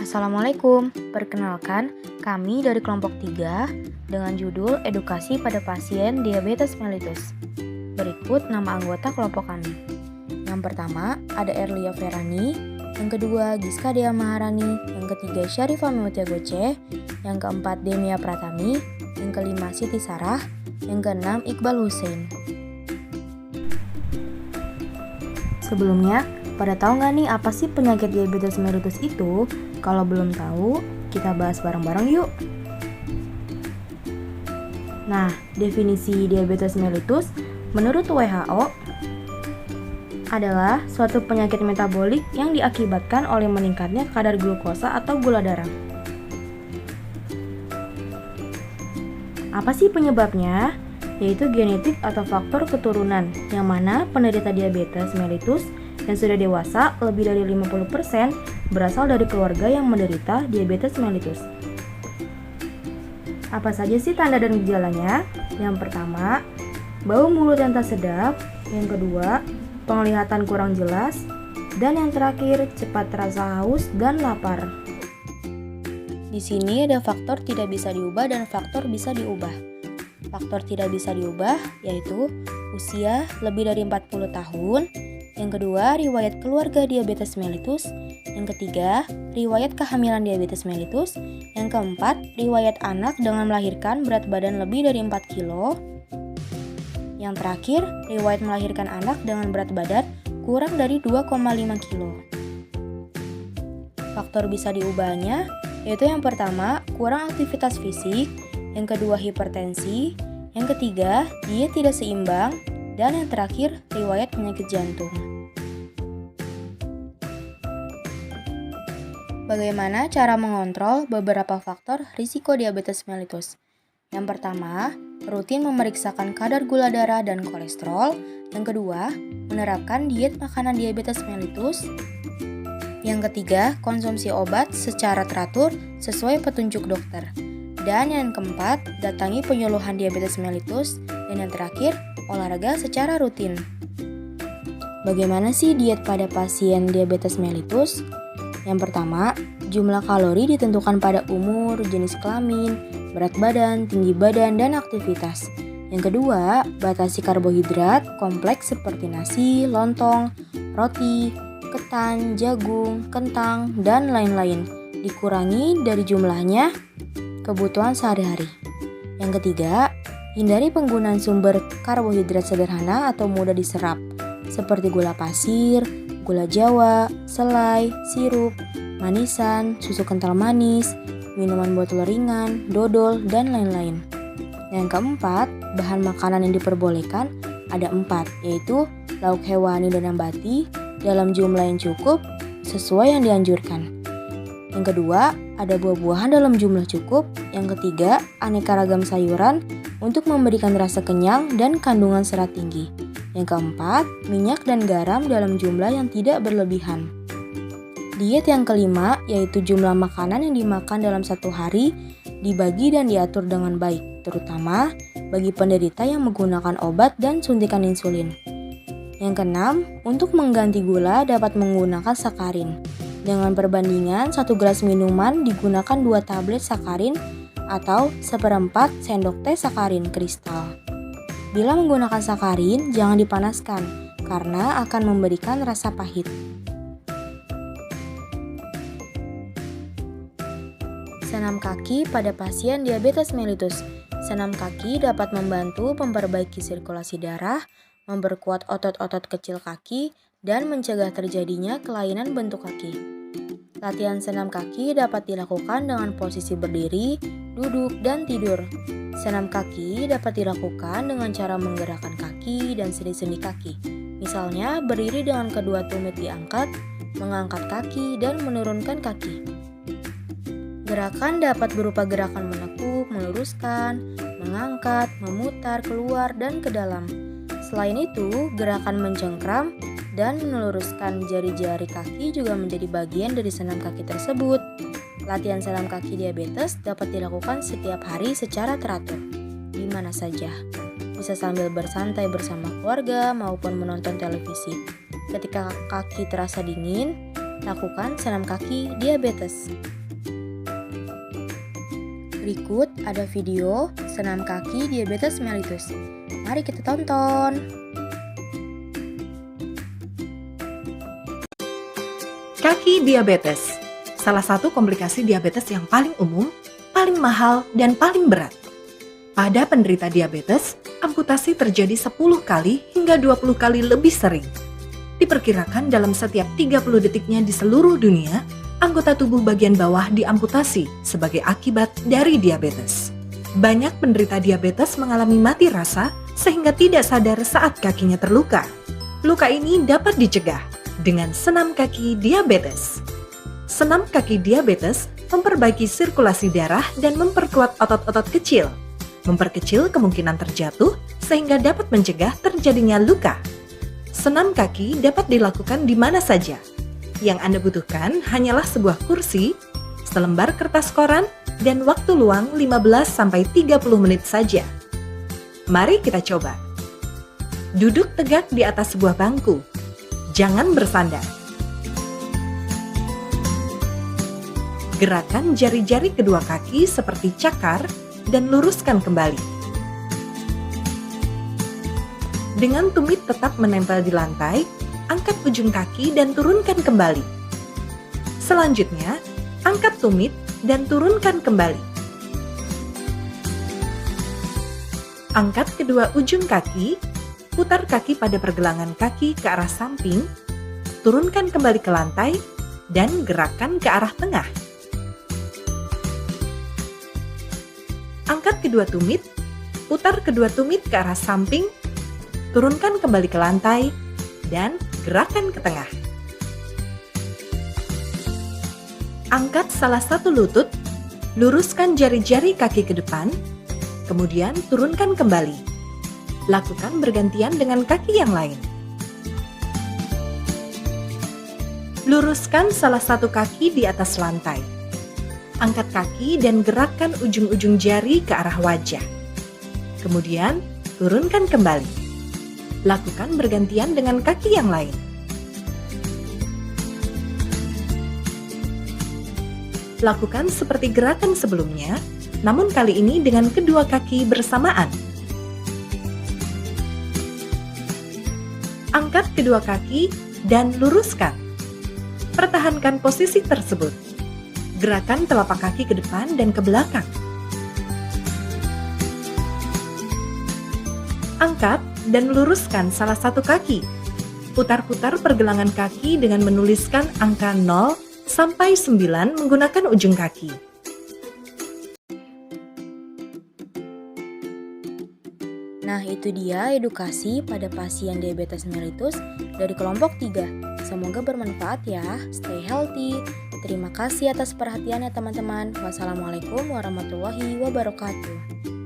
Assalamualaikum, perkenalkan kami dari kelompok 3 dengan judul Edukasi pada Pasien Diabetes Mellitus. Berikut nama anggota kelompok kami. Yang pertama ada Erlia Ferani, yang kedua Giska Dea Maharani, yang ketiga Syarifah Memutia Goce, yang keempat Demia Pratami, yang kelima Siti Sarah, yang keenam Iqbal Hussein. Sebelumnya, pada tahu nggak nih apa sih penyakit diabetes mellitus itu? Kalau belum tahu, kita bahas bareng-bareng yuk. Nah, definisi diabetes mellitus menurut WHO adalah suatu penyakit metabolik yang diakibatkan oleh meningkatnya kadar glukosa atau gula darah. Apa sih penyebabnya? Yaitu genetik atau faktor keturunan, yang mana penderita diabetes mellitus yang sudah dewasa lebih dari 50% berasal dari keluarga yang menderita diabetes mellitus. Apa saja sih tanda dan gejalanya? Yang pertama, bau mulut yang tak sedap. Yang kedua, penglihatan kurang jelas. Dan yang terakhir, cepat terasa haus dan lapar. Di sini ada faktor tidak bisa diubah dan faktor bisa diubah. Faktor tidak bisa diubah yaitu usia lebih dari 40 tahun. Yang kedua, riwayat keluarga diabetes mellitus. Yang ketiga, riwayat kehamilan diabetes mellitus. Yang keempat, riwayat anak dengan melahirkan berat badan lebih dari 4 kilo. Yang terakhir, riwayat melahirkan anak dengan berat badan kurang dari 2,5 kilo. Faktor bisa diubahnya yaitu yang pertama, kurang aktivitas fisik. Yang kedua, hipertensi. Yang ketiga, diet tidak seimbang. Dan yang terakhir, riwayat penyakit jantung. Bagaimana cara mengontrol beberapa faktor risiko diabetes mellitus? Yang pertama, rutin memeriksakan kadar gula darah dan kolesterol. Yang kedua, menerapkan diet makanan diabetes mellitus. Yang ketiga, konsumsi obat secara teratur sesuai petunjuk dokter. Dan yang keempat, datangi penyuluhan diabetes mellitus. Dan yang terakhir, olahraga secara rutin. Bagaimana sih diet pada pasien diabetes mellitus? Yang pertama, jumlah kalori ditentukan pada umur, jenis kelamin, berat badan, tinggi badan, dan aktivitas. Yang kedua, batasi karbohidrat kompleks seperti nasi, lontong, roti, ketan, jagung, kentang, dan lain-lain. Dikurangi dari jumlahnya kebutuhan sehari-hari. Yang ketiga, hindari penggunaan sumber karbohidrat sederhana atau mudah diserap, seperti gula pasir, gula jawa, selai, sirup, manisan, susu kental manis, minuman botol ringan, dodol, dan lain-lain. Yang keempat, bahan makanan yang diperbolehkan ada 4, yaitu lauk hewani dan nabati dalam jumlah yang cukup sesuai yang dianjurkan. Yang kedua, ada buah-buahan dalam jumlah cukup. Yang ketiga, aneka ragam sayuran untuk memberikan rasa kenyang dan kandungan serat tinggi. Yang keempat, minyak dan garam dalam jumlah yang tidak berlebihan. Diet yang kelima, yaitu jumlah makanan yang dimakan dalam satu hari dibagi dan diatur dengan baik, terutama bagi penderita yang menggunakan obat dan suntikan insulin. Yang keenam, untuk mengganti gula dapat menggunakan sakarin. Dengan perbandingan 1 gelas minuman digunakan 2 tablet sakarin atau 1/4 sendok teh sakarin kristal. Bila menggunakan sakarin, jangan dipanaskan karena akan memberikan rasa pahit. Senam kaki pada pasien diabetes mellitus. Senam kaki dapat membantu memperbaiki sirkulasi darah, memperkuat otot-otot kecil kaki, dan mencegah terjadinya kelainan bentuk kaki. Latihan senam kaki dapat dilakukan dengan posisi berdiri, duduk, dan tidur. Senam kaki dapat dilakukan dengan cara menggerakkan kaki dan sendi-sendi kaki. Misalnya, berdiri dengan kedua tumit diangkat, mengangkat kaki, dan menurunkan kaki. Gerakan dapat berupa gerakan menekuk, meluruskan, mengangkat, memutar keluar, dan ke dalam. Selain itu, gerakan mencengkram dan meluruskan jari-jari kaki juga menjadi bagian dari senam kaki tersebut. Latihan senam kaki diabetes dapat dilakukan setiap hari secara teratur, di mana saja. Bisa sambil bersantai bersama keluarga maupun menonton televisi. Ketika kaki terasa dingin, Lakukan senam kaki diabetes. Berikut ada video senam kaki diabetes mellitus. Mari kita tonton. Kaki diabetes, salah satu komplikasi diabetes yang paling umum, paling mahal, dan paling berat. Pada penderita diabetes, amputasi terjadi 10 kali hingga 20 kali lebih sering. Diperkirakan dalam setiap 30 detiknya di seluruh dunia, anggota tubuh bagian bawah diamputasi sebagai akibat dari diabetes. Banyak penderita diabetes mengalami mati rasa sehingga tidak sadar saat kakinya terluka. Luka ini dapat dicegah dengan senam kaki diabetes. Senam kaki diabetes memperbaiki sirkulasi darah dan memperkuat otot-otot kecil, memperkecil kemungkinan terjatuh sehingga dapat mencegah terjadinya luka. Senam kaki dapat dilakukan di mana saja. Yang Anda butuhkan hanyalah sebuah kursi, selembar kertas koran, dan waktu luang 15-30 menit saja. Mari kita coba. Duduk tegak di atas sebuah bangku. Jangan bersandar. Gerakan jari-jari kedua kaki seperti cakar dan luruskan kembali. Dengan tumit tetap menempel di lantai, angkat ujung kaki dan turunkan kembali. Selanjutnya, angkat tumit dan turunkan kembali. Angkat kedua ujung kaki, putar kaki pada pergelangan kaki ke arah samping, turunkan kembali ke lantai, dan gerakkan ke arah tengah. Angkat kedua tumit, putar kedua tumit ke arah samping, turunkan kembali ke lantai, dan gerakan ke tengah. Angkat salah satu lutut, luruskan jari-jari kaki ke depan, kemudian turunkan kembali. Lakukan bergantian dengan kaki yang lain. Luruskan salah satu kaki di atas lantai. Angkat kaki dan gerakkan ujung-ujung jari ke arah wajah. Kemudian, turunkan kembali. Lakukan bergantian dengan kaki yang lain. Lakukan seperti gerakan sebelumnya, namun kali ini dengan kedua kaki bersamaan. Angkat kedua kaki dan luruskan. Pertahankan posisi tersebut. Gerakan telapak kaki ke depan dan ke belakang. Angkat dan luruskan salah satu kaki. Putar-putar pergelangan kaki dengan menuliskan angka 0 sampai 9 menggunakan ujung kaki. Nah, itu dia edukasi pada pasien diabetes mellitus dari kelompok 3. Semoga bermanfaat ya. Stay healthy. Terima kasih atas perhatiannya teman-teman. Wassalamualaikum warahmatullahi wabarakatuh.